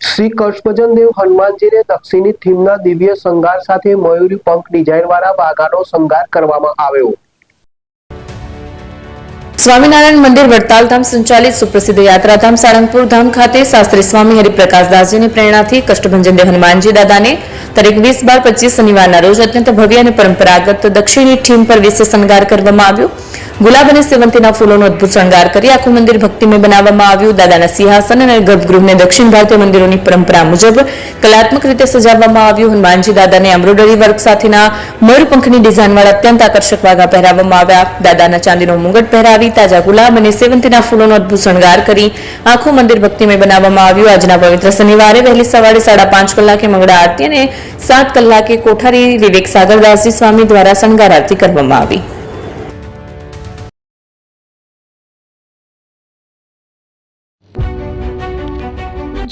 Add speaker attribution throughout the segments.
Speaker 1: શ્રી કષ્પભંજન દેવ હનુમાનજીને દક્ષિણી થીમના દિવ્ય શણગાર સાથે મયુરી પંખ ડિઝાઇનવાળા વાઘાનો શણગાર કરવામાં આવ્યો।
Speaker 2: સ્વામિનારાયણ મંદિર વડતાલ ધામ સંચાલિત સુપ્રસિદ્ધ યાત્રાધામ સાળંગપુર ધામ ખાતે શાસ્ત્રી સ્વામી હરિપ્રકાશદાસજીની પ્રેરણાથી કષ્ટભંજન દેવ હનુમાનજી દાદાને તારીખ 20/12/25 શનિવારના રોજ અત્યંત ભવ્ય અને પરંપરાગત દક્ષિણી થીમ પર વિશેષ શણગાર કરવામાં આવ્યો। ગુલાબ અને સેવંતીના ફૂલોનો અદભુત શણગાર કરી આખું મંદિર ભક્તિમય બનાવવામાં આવ્યું। દાદાના સિંહાસન અને ગર્ભગૃહને દક્ષિણ ભારતીય મંદિરોની પરંપરા મુજબ કલાત્મક રીતે સજાવવામાં આવ્યું। હનુમાનજી દાદાને એમ્બ્રોઇડરી વર્ક સાથેના મયુરપંખની ડિઝાઇનવાળા અત્યંત આકર્ષક વાઘા પહેરાવવામાં આવ્યા। દાદાના ચાંદીનો મુગટ પહેરાવી તાજા ગુલાબ અને સેવંતીના ફૂલોનો અદભુત શણગાર કરી આખું મંદિર ભક્તિમય બનાવવામાં આવ્યું। આજના પવિત્ર શનિવારે વહેલી સવારે 5:30 કલાકે મંગળા આરતી અને 7 કલાકે કોઠારી વિવેક સાગરદાસજી સ્વામી દ્વારા શણગાર આરતી કરવામાં આવી।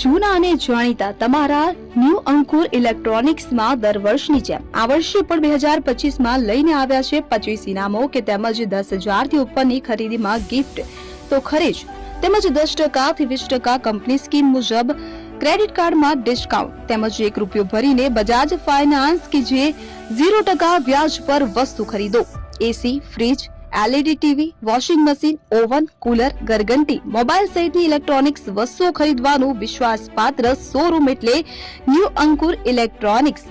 Speaker 3: જૂના અને જાણીતા તમારા ન્યૂ અંકુર ઇલેક્ટ્રોનિક્સમાં દર વર્ષની જેમ આ વર્ષે પણ 2025માં લઈને આવ્યા છે 25 ઇનામો કે તેમજ 10,000 થી ઉપરની ખરીદીમાં ગિફ્ટ તો ખરી જ, તેમજ 10% થી 20% કંપની સ્કીમ મુજબ ક્રેડિટ કાર્ડમાં ડિસ્કાઉન્ટ તેમજ 1 રૂપિયો ભરીને બજાજ ફાઇનાન્સ કે જે 0% વ્યાજ પર વસ્તુ ખરીદો। AC, fridge, LED TV, washing machine, oven, cooler, ગરગંટી, મોબાઈલ સહિતની ઇલેક્ટ્રોનિક્સ વસ્તુઓ ખરીદવાનું વિશ્વાસપાત્ર શોરૂમ એટલે ન્યૂ અંકુર ઇલેક્ટ્રોનિક્સ।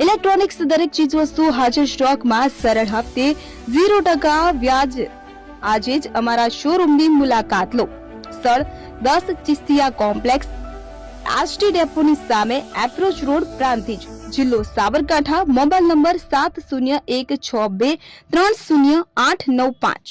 Speaker 3: ઇલેક્ટ્રોનિક્સ દરેક ચીજ વસ્તુ હાજર સ્ટોકમાં સરળ હપ્તે 0% વ્યાજ। આજે જ અમારા શોરૂમની મુલાકાત લો। સ્થળ 10 ચિસ્તિયા કોમ્પ્લેક્સ, આરટી ડેપોની સામે, એપ્રોચ રોડ, પ્રાંતિજ, જિલ્લો Sabarkantha. Mobile number 7012630895।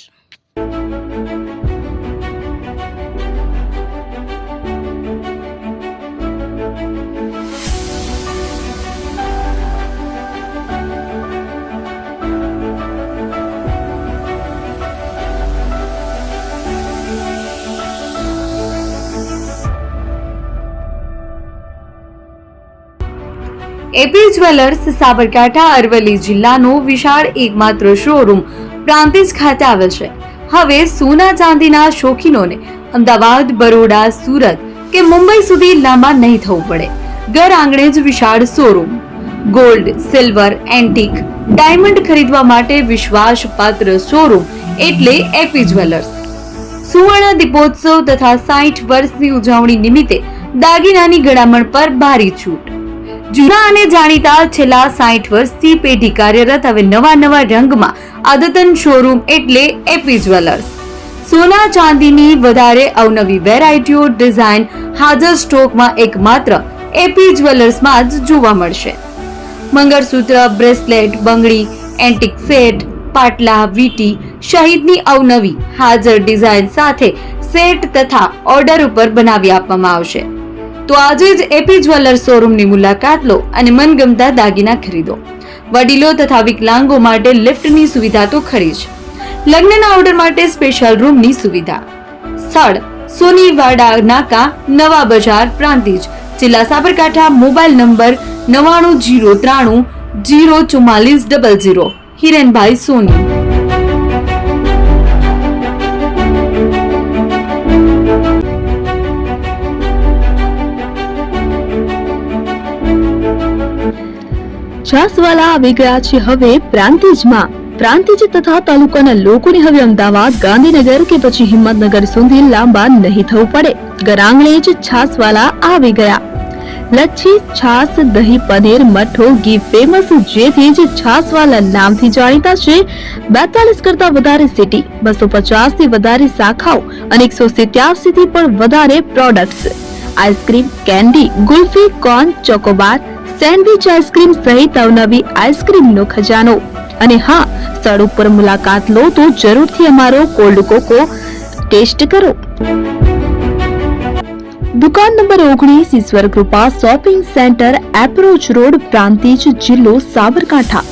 Speaker 4: AP jewellers Sabarkantha Aravalli જિલ્લાનો વિશાળ એકમાત્ર શોરૂમ પ્રાંતિજ ખાતે આવેલ છે। હવે સોના ચાંદીના શોખીનોને અમદાવાદ, બરોડા, સુરત કે મુંબઈ સુધી લાંબા નહીં થવું પડે। ઘર આંગણે જ વિશાળ showroom. Gold, silver, antique, diamond ખરીદવા માટે વિશ્વાસપાત્ર શોરૂમ એટલે એપી જ્વેલર્સ। સુવર્ણ દીપોત્સવ તથા 60 વર્ષની ઉજવણી નિમિત્તે દાગીનાની ગળામણ પર ભારી છૂટ। જૂના અને જાણીતા છેલ્લા 60 વર્ષથી પેઢી કાર્યરત હવે નવા રંગમાં અદ્યતન શોરૂમ એટલે એપી જ્વેલર્સ। સોના ચાંદીની વધારે અવનવી વેરાયટીઓ, ડિઝાઇન હાજર સ્ટોકમાં એકમાત્ર એપી જ્વેલર્સમાં જ જોવા મળશે। મંગળસૂત્ર, બ્રેસલેટ, બંગડી, એન્ટિક સેટ, પાટલા, વીટી સહિતની અવનવી હાજર ડિઝાઇન સાથે સેટ તથા ઓર્ડર ઉપર બનાવી આપવામાં આવશે। તો આજે જ એપી જ્વેલર્સ શોરૂમની મુલાકાત લો અને મનગમતા દાગીના ખરીદો। વડીલો તથા વિકલાંગો માટે લિફ્ટની સુવિધા તો ખરી જ, લગ્નના ઓર્ડર માટે સ્પેશિયલ રૂમની સુવિધા। સ્થળ સોનીવાડા નાકા, નવા બજાર, પ્રાંતિજ, જિલ્લા સાબરકાંઠા। Mobile number 9903004400। હિરેનભાઈ સોની।
Speaker 3: છાસવાલા આવી ગયા છે હવે પ્રાંતિજમાં। પ્રાંતિજ તથા તાલુકાના લોકોને હવે અમદાવાદ, ગાંધીનગર કે પછી હિંમતનગર સુધી લાંબા નહીં થવું પડે। ઘર આંગણે જ છાસવાલા આવી ગયા। લચ્છી, છાસ, દહીં, પનીર, મઠો, ઘી ફેમસ, જેથી જ છાસવાલા નામથી જાણીતા છે। 42 કરતા વધારે સિટી, 250 થી વધારે શાખાઓ અને 187 થી પણ વધારે products. Ice cream, candy, kulfi, corn, Chocobar, sandwich ice cream સહિત અવનવી આઈસ્ક્રીમનો ખજાનો। અને હા, સ્થળ ઉપર મુલાકાત લો તો જરૂરથી અમારો કોલ્ડ કોકો ટેસ્ટ કરો। દુકાન number 19, Ishwar Krupa shopping centre, approach road, Prantij, જિલ્લો સાબરકાંઠા।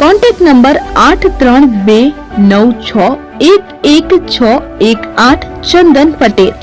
Speaker 3: Contact number 8329611618 Chandan Patel.